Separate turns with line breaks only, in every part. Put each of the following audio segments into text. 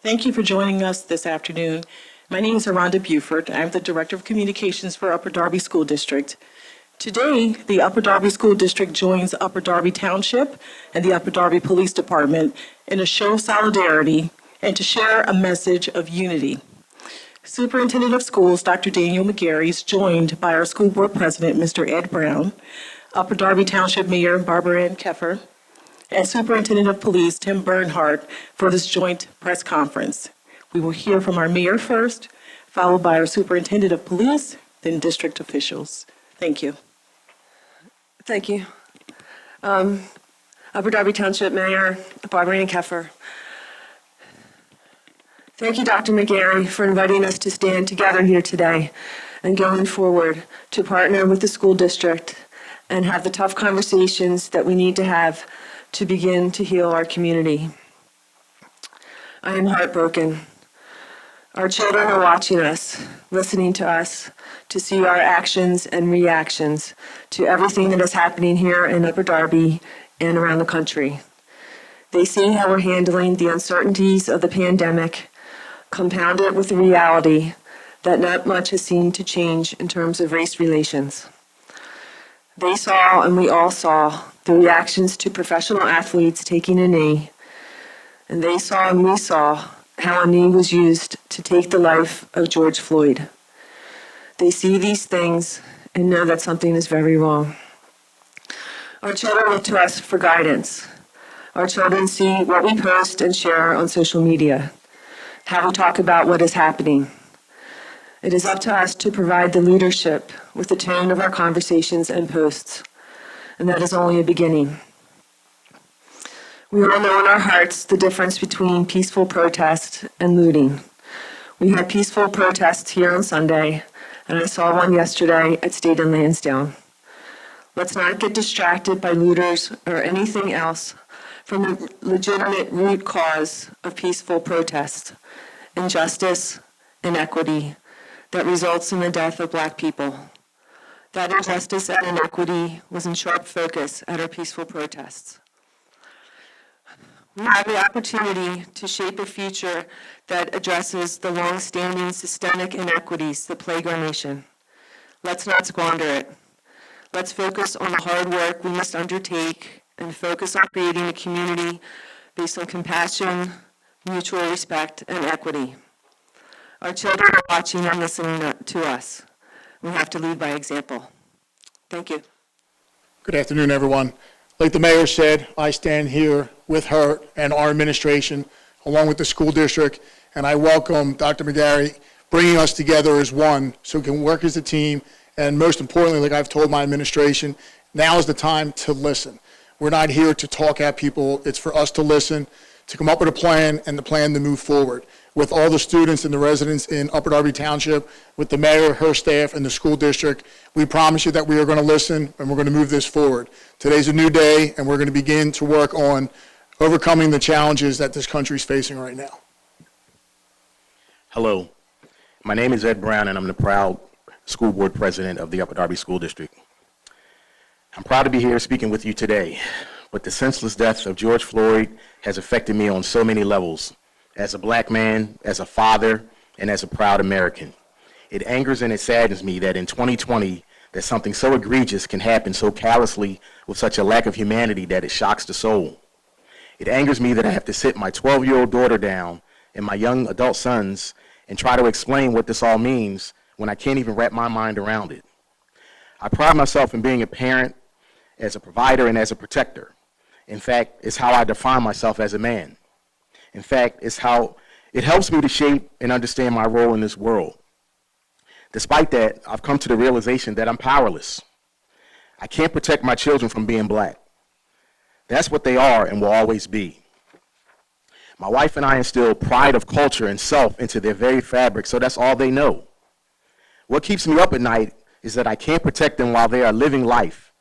Thank you for joining us this afternoon. My name is Aranda Buford. I'm the Director of Communications for Upper Darby School District. Today, the Upper Darby School District joins Upper Darby Township and the Upper Darby Police Department in a show of solidarity and to share a message of unity. Superintendent of Schools, Dr. Daniel McGarry, is joined by our school board president, Mr. Ed Brown, Upper Darby Township Mayor Barbara Ann Keffer, and Superintendent of Police Tim Bernhardt for this joint press conference. We will hear from our mayor first, followed by our Superintendent of Police, then district officials. Thank you.
Thank you. Upper Darby Township Mayor Barbara Ann Keffer. Thank you, Dr. McGarry, for inviting us to stand together here today and going forward to partner with the school district and have the tough conversations that we need to have to begin to heal our community. I am heartbroken. Our children are watching us, listening to us, to see our actions and reactions to everything that is happening here in Upper Darby and around the country. They see how we're handling the uncertainties of the pandemic, compounded with the reality that not much has seemed to change in terms of race relations. They saw, and we all saw, the reactions to professional athletes taking a knee, and they saw and we saw how a knee was used to take the life of George Floyd. They see these things and know that something is very wrong. Our children look to us for guidance. Our children see what we post and share on social media, how we talk about what is happening. It is up to us to provide the leadership with the tone of our conversations and posts, and that is only a beginning. We all know in our hearts the difference between peaceful protest and looting. We had peaceful protests here on Sunday, and I saw one yesterday at State and Lansdowne. Let's not get distracted by looters or anything else from the legitimate root cause of peaceful protest: injustice, inequity, that results in the death of Black people. That injustice and inequity was in sharp focus at our peaceful protests. We have the opportunity to shape a future that addresses the long-standing systemic inequities that plague our nation. Let's not squander it. Let's focus on the hard work we must undertake and focus on creating a community based on compassion, mutual respect, and equity. Our children are watching and listening to us. We have to lead by example. Thank you.
Good afternoon, everyone. Like the mayor said, I stand here with her and our administration, along with the school district, and I welcome Dr. McGarry bringing us together as one so we can work as a team, and most importantly, like I've told my administration, now is the time to listen. We're not here to talk at people. It's for us to listen, to come up with a plan, and the plan to move forward. With all the students and the residents in Upper Darby Township, with the mayor, her staff, and the school district, we promise you that we are going to listen and we're going to move this forward. Today's a new day, and we're going to begin to work on overcoming the challenges that this country is facing right now.
Hello, my name is Ed Brown, and I'm the proud school board president of the Upper Darby School District. I'm proud to be here speaking with you today, but the senseless death of George Floyd has affected me on so many levels. As a Black man, as a father, and as a proud American. It angers and it saddens me that in 2020, that something so egregious can happen so callously with such a lack of humanity that it shocks the soul. It angers me that I have to sit my 12-year-old daughter down and my young adult sons and try to explain what this all means when I can't even wrap my mind around it. I pride myself in being a parent, as a provider, and as a protector. In fact, it's how I define myself as a man. In fact, it's how it helps me to shape and understand my role in this world. Despite that, I've come to the realization that I'm powerless. I can't protect my children from being Black. That's what they are and will always be. My wife and I instill pride of culture and self into their very fabric, so that's all they know. What keeps me up at night is that I can't protect them while they are living life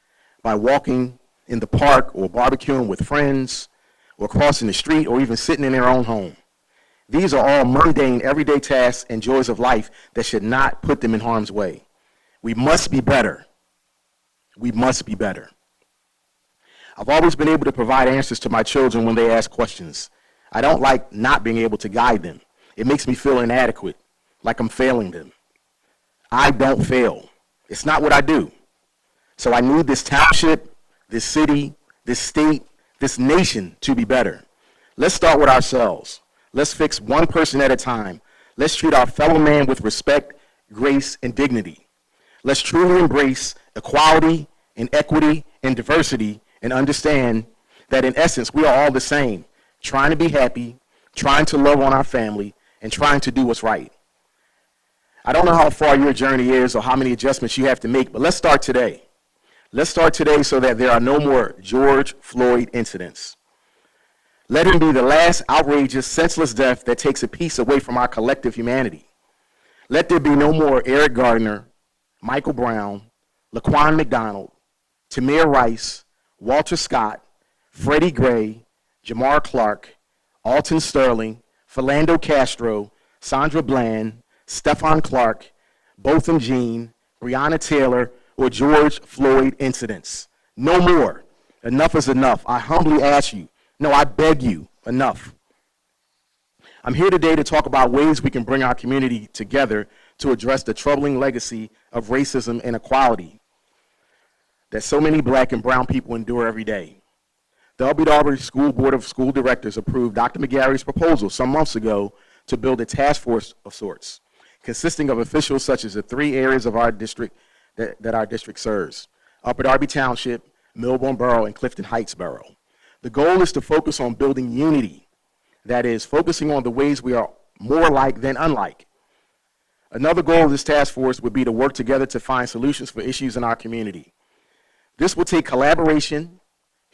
by walking in the park or barbecuing with friends, or crossing the street, or even sitting in their own home. These are all mundane, everyday tasks and joys of life that should not put them in harm's way. We must be better. We must be better. I've always been able to provide answers to my children when they ask questions. I don't like not being able to guide them. It makes me feel inadequate, like I'm failing them. I don't fail. It's not what I do. So I need this township, this city, this state, this nation to be better. Let's start with ourselves. Let's fix one person at a time. Let's treat our fellow man with respect, grace, and dignity. Let's truly embrace equality and equity and diversity and understand that in essence, we are all the same, trying to be happy, trying to love on our family, and trying to do what's right. I don't know how far your journey is or how many adjustments you have to make, but let's start today. Let's start today so that there are no more George Floyd incidents. Let him be the last outrageous, senseless death that takes a piece away from our collective humanity. Let there be no more Eric Gardner, Michael Brown, Laquan McDonald, Tamir Rice, Walter Scott, Freddie Gray, Jamar Clark, Alton Sterling, Philando Castro, Sandra Bland, Stephon Clark, Botham Jean, Breonna Taylor, or George Floyd incidents. No more. Enough is enough. I humbly ask you, no, I beg you, enough. I'm here today to talk about ways we can bring our community together to address the troubling legacy of racism and inequality that so many black and brown people endure every day. The Upper Darby School Board of School Directors approved Dr. McGarry's proposal some months ago to build a task force of sorts, consisting of officials such as the three areas of our district that our district serves: Upper Darby Township, Milburn Borough, and Clifton Heights Borough. The goal is to focus on building unity, that is, focusing on the ways we are more alike than unlike. Another goal of this task force would be to work together to find solutions for issues in our community. This will take collaboration,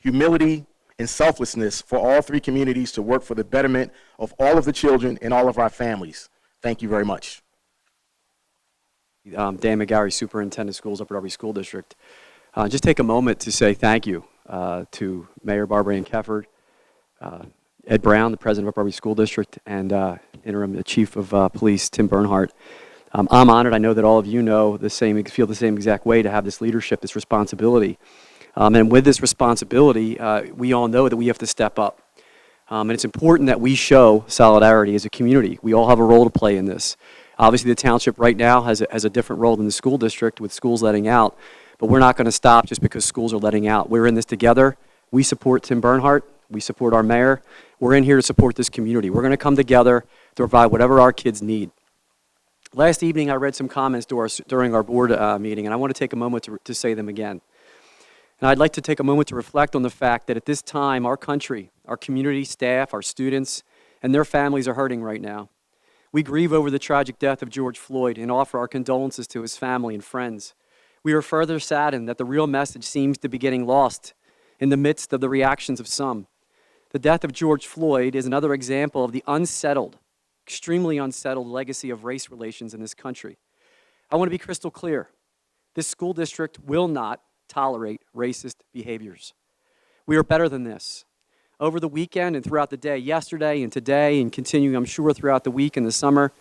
humility, and selflessness for all three communities to work for the betterment of all of the children and all of our families. Thank you very much.
Dan McGarry, Superintendent of Schools, Upper Darby School District. Just take a moment to say thank you to Mayor Barbara Ann Kefford, Ed Brown, the President of Upper Darby School District, and Interim Chief of Police, Tim Bernhardt. I'm honored. I know that all of you know feel the same exact way to have this leadership, this responsibility. And with this responsibility, we all know that we have to step up. And it's important that we show solidarity as a community. We all have a role to play in this. Obviously, the township right now has a different role than the school district with schools letting out, but we're not going to stop just because schools are letting out. We're in this together. We support Tim Bernhardt. We support our mayor. We're in here to support this community. We're going to come together to provide whatever our kids need. Last evening, I read some comments during our board meeting, and I want to take a moment to say them again. And I'd like to take a moment to reflect on the fact that at this time, our country, our community, staff, our students, and their families are hurting right now. We grieve over the tragic death of George Floyd and offer our condolences to his family and friends. We are further saddened that the real message seems to be getting lost in the midst of the reactions of some. The death of George Floyd is another example of the unsettled, extremely unsettled legacy of race relations in this country. I want to be crystal clear. This school district will not tolerate racist behaviors. We are better than this. Over the weekend and throughout the day, yesterday and today, and continuing, I'm sure, throughout the week and the summer,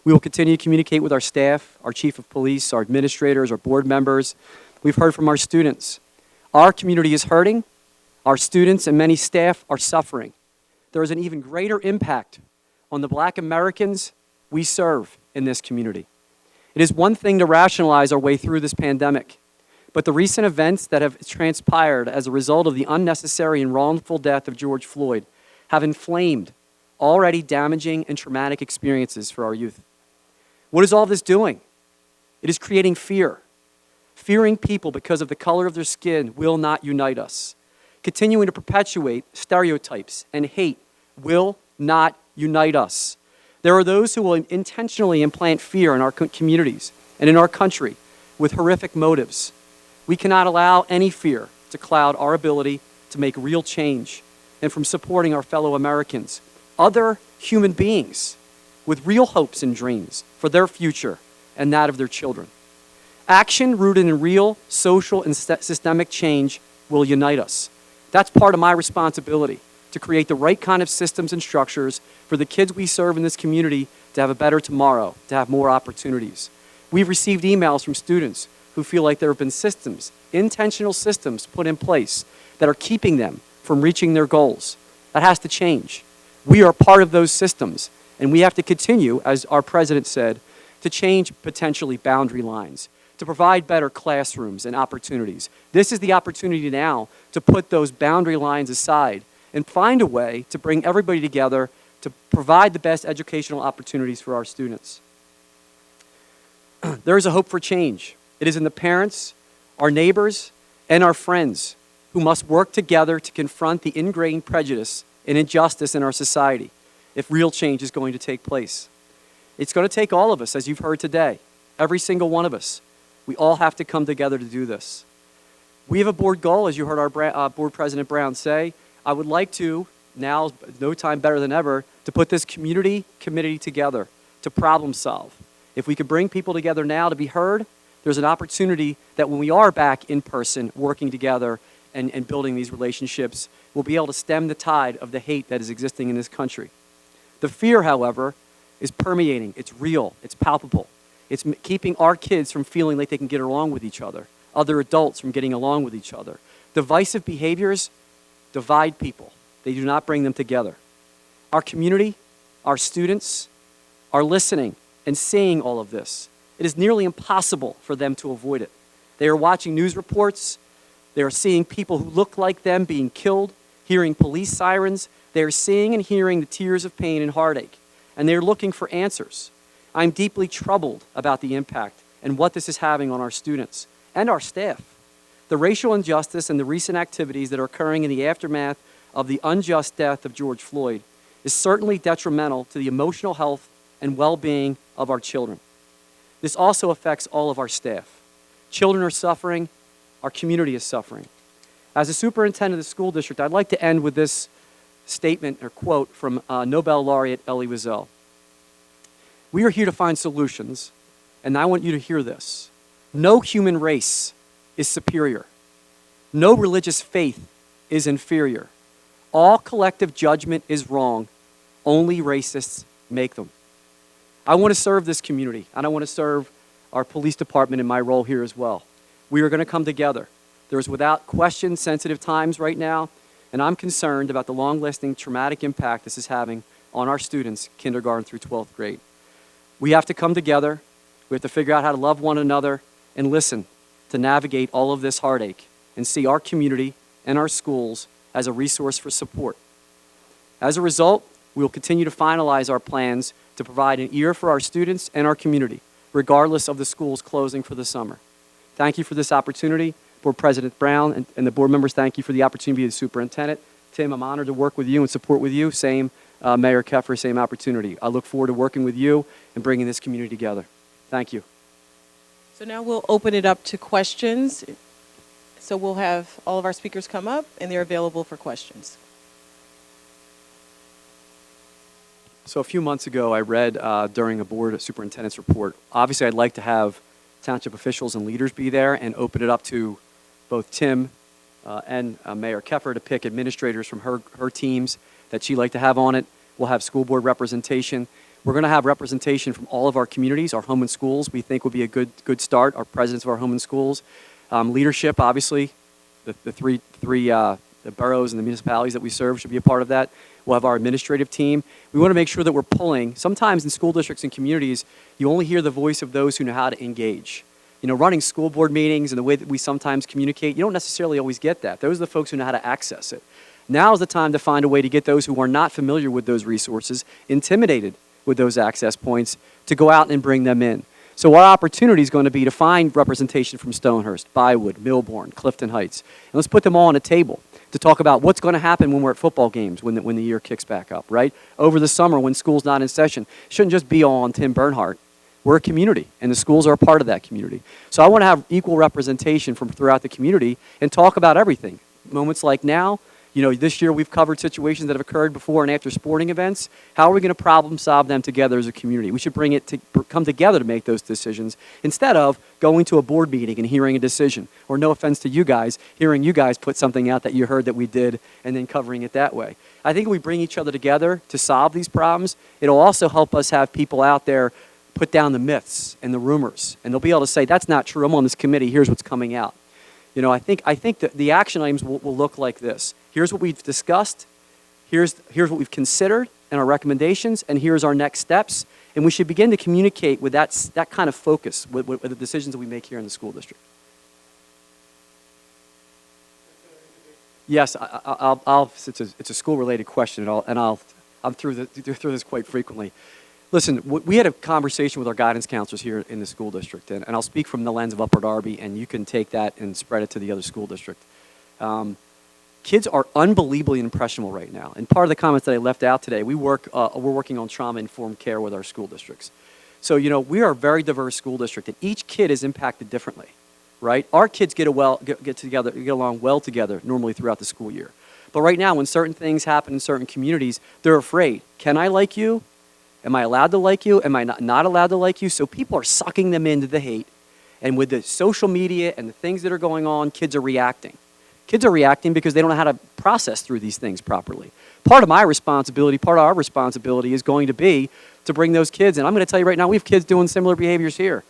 we will continue to communicate with our staff, our chief of police, our administrators, our board members. We've heard from our students. Our community is hurting. Our students and many staff are suffering. There is an even greater impact on the Black Americans we serve in this community. It is one thing to rationalize our way through this pandemic, but the recent events that have transpired as a result of the unnecessary and wrongful death of George Floyd have inflamed already damaging and traumatic experiences for our youth. What is all this doing? It is creating fear. Fearing people because of the color of their skin will not unite us. Continuing to perpetuate stereotypes and hate will not unite us. There are those who will intentionally implant fear in our communities and in our country with horrific motives. We cannot allow any fear to cloud our ability to make real change and from supporting our fellow Americans, other human beings with real hopes and dreams for their future and that of their children. Action rooted in real social and systemic change will unite us. That's part of my responsibility, to create the right kind of systems and structures for the kids we serve in this community to have a better tomorrow, to have more opportunities. We've received emails from students who feel like there have been systems, intentional systems put in place that are keeping them from reaching their goals. That has to change. We are part of those systems, and we have to continue, as our president said, to change potentially boundary lines, to provide better classrooms and opportunities. This is the opportunity now to put those boundary lines aside and find a way to bring everybody together to provide the best educational opportunities for our students. There is a hope for change. It is in the parents, our neighbors, and our friends who must work together to confront the ingrained prejudice and injustice in our society if real change is going to take place. It's going to take all of us, as you've heard today, every single one of us. We all have to come together to do this. We have a board goal, as you heard our board president Brown say. I would like to, now, no time better than ever, to put this community committee together to problem solve. If we could bring people together now to be heard, there's an opportunity that when we are back in person working together and building these relationships, we'll be able to stem the tide of the hate that is existing in this country. The fear, however, is permeating. It's real. It's palpable. It's keeping our kids from feeling like they can get along with each other, other adults from getting along with each other. Divisive behaviors divide people. They do not bring them together. Our community, our students, are listening and seeing all of this. It is nearly impossible for them to avoid it. They are watching news reports. They are seeing people who look like them being killed, hearing police sirens. They are seeing and hearing the tears of pain and heartache, and they are looking for answers. I'm deeply troubled about the impact and what this is having on our students and our staff. The racial injustice and the recent activities that are occurring in the aftermath of the unjust death of George Floyd is certainly detrimental to the emotional health and well-being of our children. This also affects all of our staff. Children are suffering. Our community is suffering. As a superintendent of the school district, I'd like to end with this statement or quote from Nobel laureate Elie Wiesel. We are here to find solutions, and I want you to hear this. No human race is superior. No religious faith is inferior. All collective judgment is wrong. Only racists make them. I want to serve this community, and I want to serve our police department in my role here as well. We are going to come together. There's without question sensitive times right now, and I'm concerned about the long-lasting traumatic impact this is having on our students, kindergarten through 12th grade. We have to come together. We have to figure out how to love one another and listen to navigate all of this heartache and see our community and our schools as a resource for support. As a result, we will continue to finalize our plans to provide an ear for our students and our community, regardless of the schools closing for the summer. Thank you for this opportunity. Board President Brown and the board members, thank you for the opportunity to be the superintendent. Tim, I'm honored to work with you and support with you. Same, Mayor Keffer, same opportunity. I look forward to working with you and bringing this community together. Thank you.
So now we'll open it up to questions. So we'll have all of our speakers come up, and they're available for questions.
So a few months ago, I read during a board superintendent's report, obviously I'd like to have township officials and leaders be there and open it up to both Tim and Mayor Keffer to pick administrators from her teams that she'd like to have on it. We'll have school board representation. We're going to have representation from all of our communities, our home and schools. We think would be a good start, our presidents of our home and schools. Leadership, obviously, the three the boroughs and the municipalities that we serve should be a part of that. We'll have our administrative team. We want to make sure that we're pulling. Sometimes in school districts and communities, you only hear the voice of those who know how to engage. You know, running school board meetings and the way that we sometimes communicate, you don't necessarily always get that. Those are the folks who know how to access it. Now is the time to find a way to get those who are not familiar with those resources, intimidated with those access points, to go out and bring them in. So our opportunity is going to be to find representation from Stonehurst, Bywood, Millbourne, Clifton Heights. And let's put them all on a table to talk about what's going to happen when we're at football games, when the year kicks back up, right? Over the summer when school's not in session. It shouldn't just be all on Tim Bernhardt. We're a community, and the schools are a part of that community. So I want to have equal representation from throughout the community and talk about everything. Moments like now, you know, this year we've covered situations that have occurred before and after sporting events. How are we going to problem solve them together as a community? We should bring it to come together to make those decisions instead of going to a board meeting and hearing a decision. Or no offense to you guys, hearing you guys put something out that you heard that we did and then covering it that way. I think if we bring each other together to solve these problems, it'll also help us have people out there put down the myths and the rumors. And they'll be able to say, that's not true, I'm on this committee, here's what's coming out. You know, I think that the action items will look like this. Here's what we've discussed. here's what we've considered and our recommendations, and here's our next steps. And we should begin to communicate with that kind of focus with the decisions that we make here in the school district. Yes, it's a school-related question, I'm through this quite frequently. Listen, we had a conversation with our guidance counselors here in the school district, and I'll speak from the lens of Upper Darby, and you can take that and spread it to the other school district. Kids are unbelievably impressionable right now, and part of the comments that I left out today, we're working on trauma-informed care with our school districts. So, we are a very diverse school district, and each kid is impacted differently, right? Our kids get along well together normally throughout the school year. But right now, when certain things happen in certain communities, they're afraid. Can I like you? Am I allowed to like you? Am I not allowed to like you? So people are sucking them into the hate. And with the social media and the things that are going on, kids are reacting. Kids are reacting because they don't know how to process through these things properly. Part of my responsibility, part of our responsibility is going to be to bring those kids in. I'm going to tell you right now, we have kids doing similar behaviors here.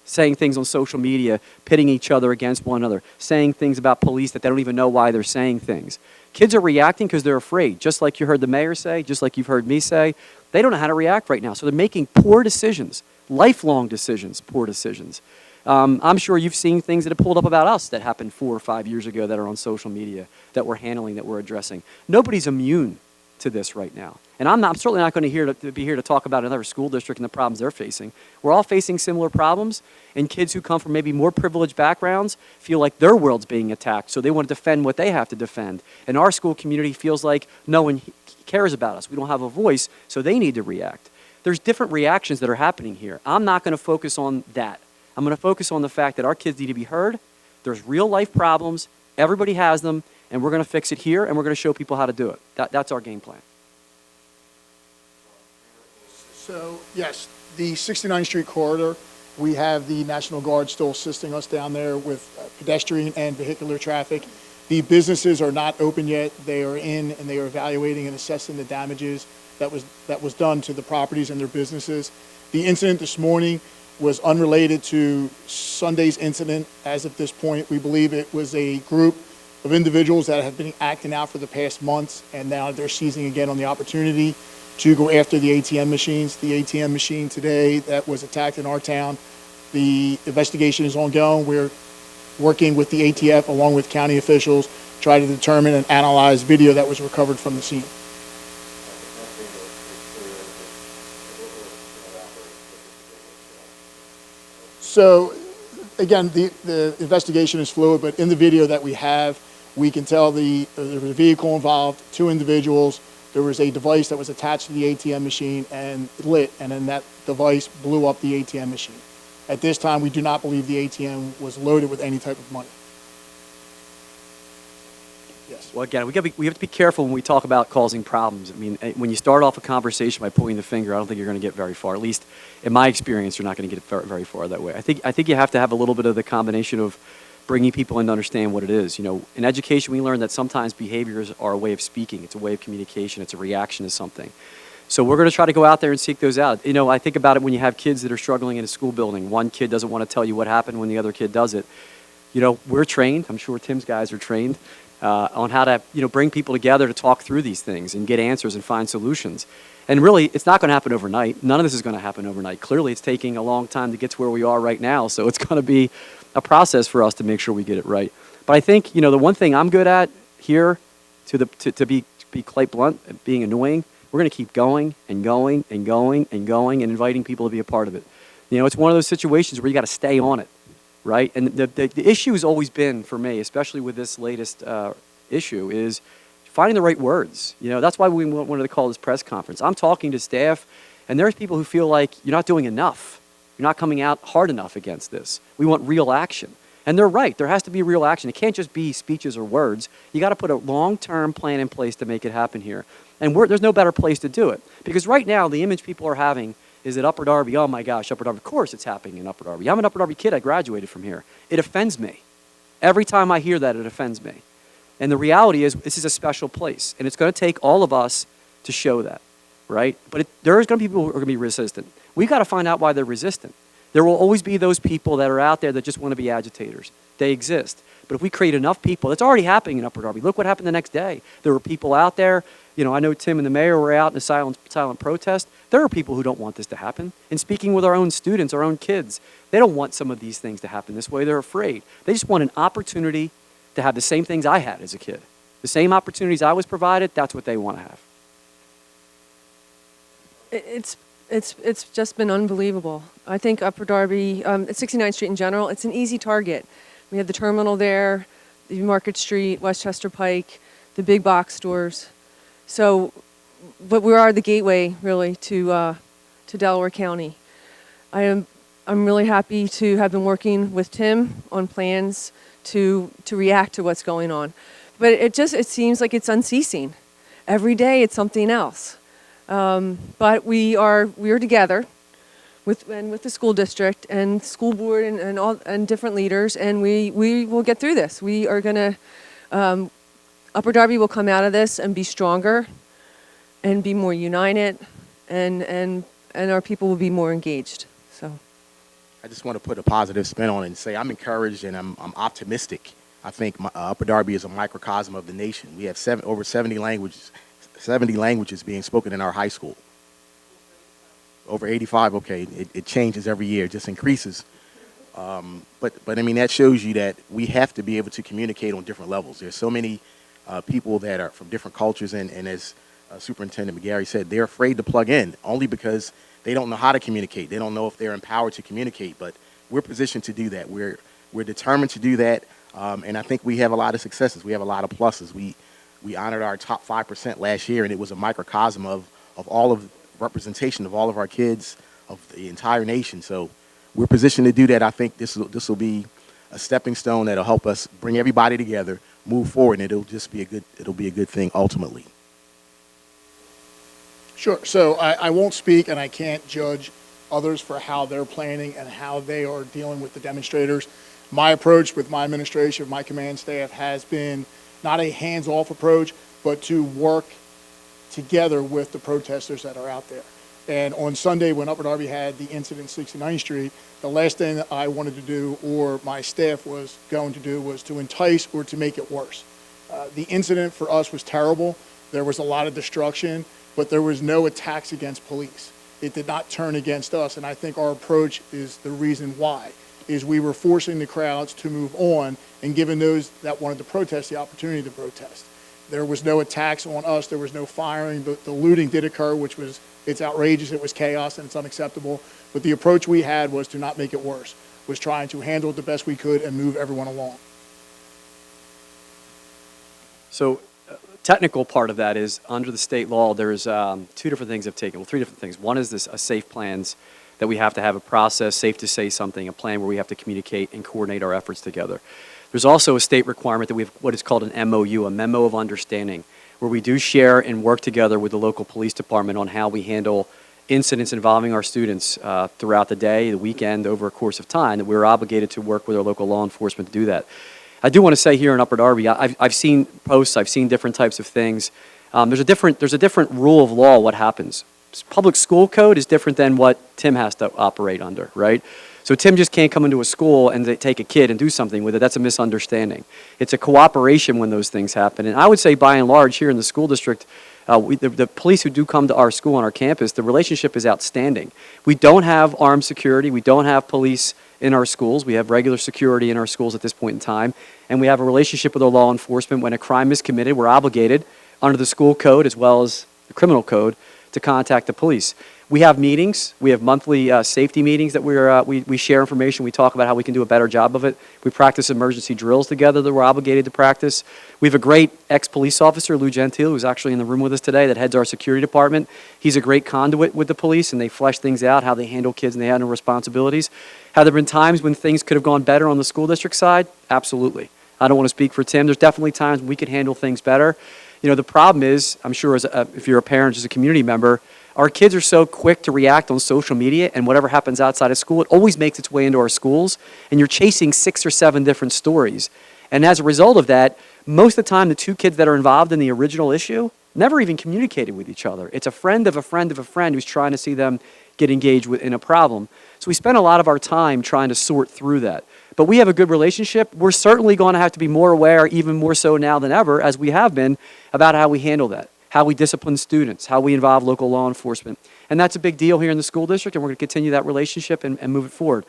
Saying things on social media, pitting each other against one another, saying things about police that they don't even know why they're saying things. Kids are reacting because they're afraid, just like you heard the mayor say, just like you've heard me say. They don't know how to react right now, so they're making poor decisions, lifelong decisions, poor decisions. I'm sure you've seen things that have pulled up about us that happened 4 or 5 years ago that are on social media that we're handling, that we're addressing. Nobody's immune to this right now. And I'm certainly not going to be here to talk about another school district and the problems they're facing. We're all facing similar problems, and kids who come from maybe more privileged backgrounds feel like their world's being attacked, so they want to defend what they have to defend. And our school community feels like no one cares about us. We don't have a voice, so they need to react. There's different reactions that are happening here. I'm not going to focus on that. I'm going to focus on the fact that our kids need to be heard. There's real life problems. Everybody has them, and we're going to fix it here, and we're going to show people how to do it. That's our game plan.
So, yes, the 69th Street corridor, we have the National Guard still assisting us down there with pedestrian and vehicular traffic. The businesses are not open yet. They are in, and they are evaluating and assessing the damages that was done to the properties and their businesses. The incident this morning was unrelated to Sunday's incident. As of this point, we believe it was a group of individuals that have been acting out for the past months, and now they're seizing again on the opportunity to go after the ATM machines. The ATM machine today that was attacked in our town, the investigation is ongoing. We're working with the ATF along with county officials, try to determine and analyze video that was recovered from the scene. So, again, the investigation is fluid, but in the video that we have, we can tell there was a vehicle involved, 2 individuals. There was a device that was attached to the ATM machine and lit, and then that device blew up the ATM machine. At this time, we do not believe the ATM was loaded with any type of money. Yes.
Well, again, we have to be careful when we talk about causing problems. I mean, when you start off a conversation by pointing the finger, I don't think you're going to get very far. At least, in my experience, you're not going to get very far that way. I think you have to have a little bit of the combination of bringing people in to understand what it is. In education, we learn that sometimes behaviors are a way of speaking. It's a way of communication. It's a reaction to something. So we're going to try to go out there and seek those out. I think about it when you have kids that are struggling in a school building. One kid doesn't want to tell you what happened when the other kid does it. We're trained. I'm sure Tim's guys are trained on how to, bring people together to talk through these things and get answers and find solutions. And really, it's not going to happen overnight. None of this is going to happen overnight. Clearly, it's taking a long time to get to where we are right now. So it's going to be a process for us to make sure we get it right. But I think, the one thing I'm good at here, to be quite blunt, being annoying, we're going to keep going and going and going and going and inviting people to be a part of it. It's one of those situations where you got to stay on it, right? And the issue has always been, for me, especially with this latest issue, is finding the right words. That's why we wanted to call this press conference. I'm talking to staff, and there's people who feel like you're not doing enough. You're not coming out hard enough against this. We want real action. And they're right. There has to be real action. It can't just be speeches or words. You got to put a long-term plan in place to make it happen here. And there's no better place to do it. Because right now, the image people are having is that Upper Darby, oh my gosh, Upper Darby. Of course it's happening in Upper Darby. I'm an Upper Darby kid. I graduated from here. It offends me. Every time I hear that, it offends me. And the reality is, this is a special place. And it's going to take all of us to show that, right? But there's going to be people who are going to be resistant. We've got to find out why they're resistant. There will always be those people that are out there that just want to be agitators. they exist. But if we create enough people, it's already happening in Upper Darby. Look what happened the next day. There were people out there. You know, I know Tim and the mayor were out in a silent protest. There are people who don't want this to happen. And speaking with our own students, our own kids, they don't want some of these things to happen this way. They're afraid. They just want an opportunity to have the same things I had as a kid. The same opportunities I was provided, that's what they want to have.
It's just been unbelievable. I think Upper Darby, at 69th Street in general, it's an easy target. We have the terminal there, the Market Street, Westchester Pike, the big box stores. So, but we are the gateway really to Delaware County. I'm really happy to have been working with Tim on plans to react to what's going on. But it seems like it's unceasing. Every day it's something else. But we are together with the school district and school board and different leaders, and we will get through this. We are gonna Upper Darby will come out of this and be stronger and be more united, and our people will be more engaged. So
I just want to put a positive spin on it and say I'm encouraged and I'm optimistic. I think Upper Darby is a microcosm of the nation. We have over 70 languages being spoken in our high school. Over 85, okay, it changes every year, it just increases. But I mean, that shows you that we have to be able to communicate on different levels. There's so many people that are from different cultures, and as Superintendent McGarry said, they're afraid to plug in only because they don't know how to communicate. They don't know if they're empowered to communicate, but we're positioned to do that. We're determined to do that, and I think we have a lot of successes. We have a lot of pluses. We honored our top 5% last year, and it was a microcosm of all of representation of all of our kids, of the entire nation. So we're positioned to do that. I think this will be a stepping stone that'll help us bring everybody together, move forward, and it'll be a good thing ultimately.
Sure. So I won't speak, and I can't judge others for how they're planning and how they are dealing with the demonstrators. My approach with my administration, my command staff, has been not a hands-off approach, but to work together with the protesters that are out there. And on Sunday, when Upper Darby had the incident 69th Street, the last thing that I wanted to do, or my staff was going to do, was to entice or to make it worse. The incident for us was terrible. There was a lot of destruction, but there was no attacks against police. It did not turn against us, and I think our approach is the reason why, is we were forcing the crowds to move on and giving those that wanted to protest the opportunity to protest. There was no attacks on us. There was no firing. The looting did occur, it's outrageous. It was chaos, and it's unacceptable. But the approach we had was to not make it worse, was trying to handle it the best we could and move everyone along.
So technical part of that is under the state law, there's two different things I've taken. Well, three different things. One is this a safe plans that we have to have a process, safe to say something, a plan where we have to communicate and coordinate our efforts together. There's also a state requirement that we have what is called an MOU, a memo of understanding, where we do share and work together with the local police department on how we handle incidents involving our students throughout the day, the weekend, over a course of time, that we're obligated to work with our local law enforcement to do that. I do want to say here in Upper Darby, I've seen posts, I've seen different types of things. There's a different rule of law what happens. Public school code is different than what Tim has to operate under, right? So Tim just can't come into a school and take a kid and do something with it. That's a misunderstanding. It's a cooperation when those things happen. And I would say by and large here in the school district, the police who do come to our school on our campus, the relationship is outstanding. We don't have armed security. We don't have police in our schools. We have regular security in our schools at this point in time. And we have a relationship with our law enforcement. When a crime is committed, we're obligated under the school code as well as the criminal code to contact the police. We have meetings. We have monthly safety meetings that we share information. We talk about how we can do a better job of it. We practice emergency drills together that we're obligated to practice. We have a great ex-police officer, Lou Gentile, who's actually in the room with us today, that heads our security department. He's a great conduit with the police, and they flesh things out, how they handle kids and they handle responsibilities. Have there been times when things could have gone better on the school district side? Absolutely. I don't want to speak for Tim. There's definitely times when we could handle things better. You know, the problem is, I'm sure if you're a parent, as a community member, our kids are so quick to react on social media, and whatever happens outside of school, it always makes its way into our schools, and you're chasing 6 or 7 different stories. And as a result of that, most of the time, the two kids that are involved in the original issue never even communicated with each other. It's a friend of a friend of a friend who's trying to see them get engaged in a problem. So we spend a lot of our time trying to sort through that. But we have a good relationship. We're certainly going to have to be more aware, even more so now than ever, as we have been, about how we handle that, how we discipline students, how we involve local law enforcement. And that's a big deal here in the school district, and we're going to continue that relationship and move it forward.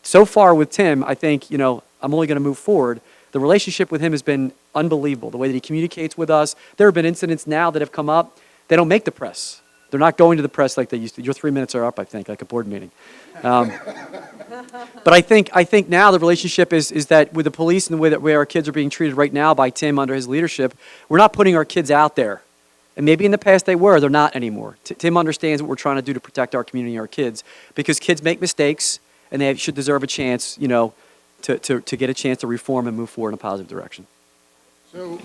So far with Tim, I think, I'm only going to move forward. The relationship with him has been unbelievable, the way that he communicates with us. There have been incidents now that have come up. They don't make the press. They're not going to the press like they used to. Your 3 minutes are up, I think, like a board meeting. But I think now the relationship is that with the police and the way that our kids are being treated right now by Tim under his leadership, we're not putting our kids out there. And maybe in the past they were, they're not anymore. Tim understands what we're trying to do to protect our community and our kids, because kids make mistakes and they should deserve a chance, to get a chance to reform and move forward in a positive direction.
So,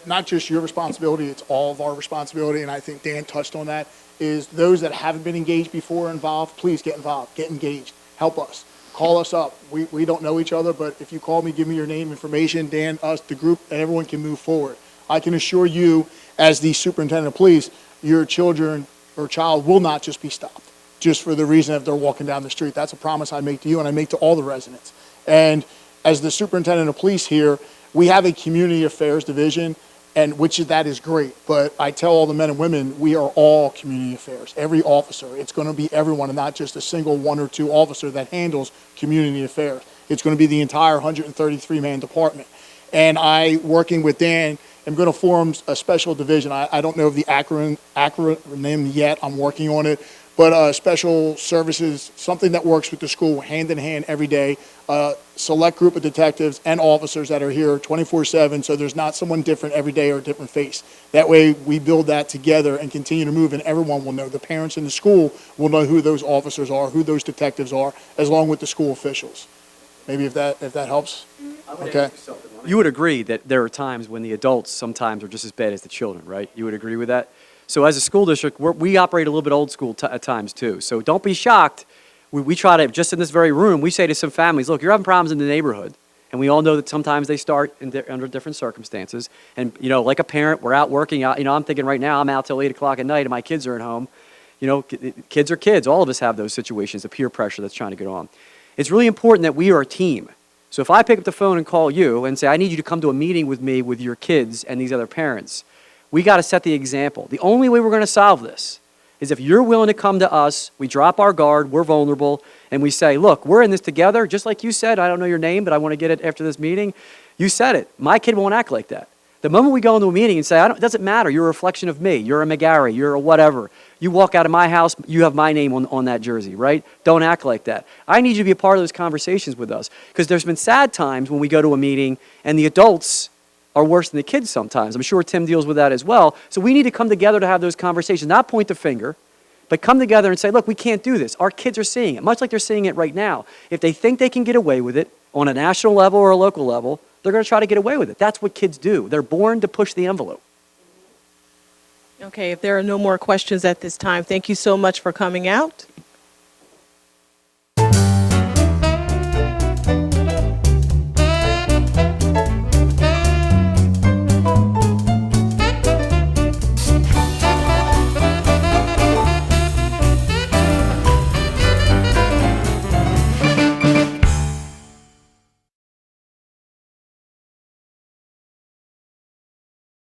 not just your responsibility, it's all of our responsibility, and I think Dan touched on that, is those that haven't been engaged before or involved, please get involved, get engaged, help us, call us up. We don't know each other, but if you call me, give me your name, information, Dan, us, the group, and everyone can move forward. I can assure you, as the superintendent of police, your children or child will not just be stopped, just for the reason that they're walking down the street. That's a promise I make to you and I make to all the residents. And as the superintendent of police here, we have a community affairs division, and that is great. But I tell all the men and women, we are all community affairs. Every officer, it's going to be everyone, and not just a single one or two officer that handles community affairs. It's going to be the entire 133-man department. And I, working with Dan, am going to form a special division. I don't know of the acronym yet. I'm working on it. But special services, something that works with the school hand in hand every day. Select group of detectives and officers that are here 24/7, so there's not someone different every day or a different face. That way we build that together and continue to move, and everyone will know. The parents in the school will know who those officers are, who those detectives are, along with the school officials. Maybe if that helps. Okay.
You would agree that there are times when the adults sometimes are just as bad as the children, right? You would agree with that? So as a school district, we operate a little bit old school at times too. So don't be shocked. We try to, just in this very room, we say to some families, look, you're having problems in the neighborhood. And we all know that sometimes they start under different circumstances. And, like a parent, we're out working out. I'm thinking right now, I'm out till 8 o'clock at night and my kids are at home. Kids are kids. All of us have those situations, the peer pressure that's trying to get on. It's really important that we are a team. So if I pick up the phone and call you and say, I need you to come to a meeting with me with your kids and these other parents, we got to set the example. The only way we're going to solve this is if you're willing to come to us, we drop our guard, we're vulnerable, and we say, look, we're in this together, just like you said. I don't know your name, but I want to get it after this meeting. You said it. My kid won't act like that. The moment we go into a meeting and say, it doesn't matter, you're a reflection of me, you're a McGarry, you're a whatever. You walk out of my house, you have my name on that jersey, right? Don't act like that. I need you to be a part of those conversations with us, because there's been sad times when we go to a meeting and the adults are worse than the kids sometimes. I'm sure Tim deals with that as well. So we need to come together to have those conversations, not point the finger, but come together and say, look, we can't do this. Our kids are seeing it, much like they're seeing it right now. If they think they can get away with it on a national level or a local level, they're going to try to get away with it. That's what kids do. They're born to push the envelope.
Okay, if there are no more questions at this time, thank you so much for coming out.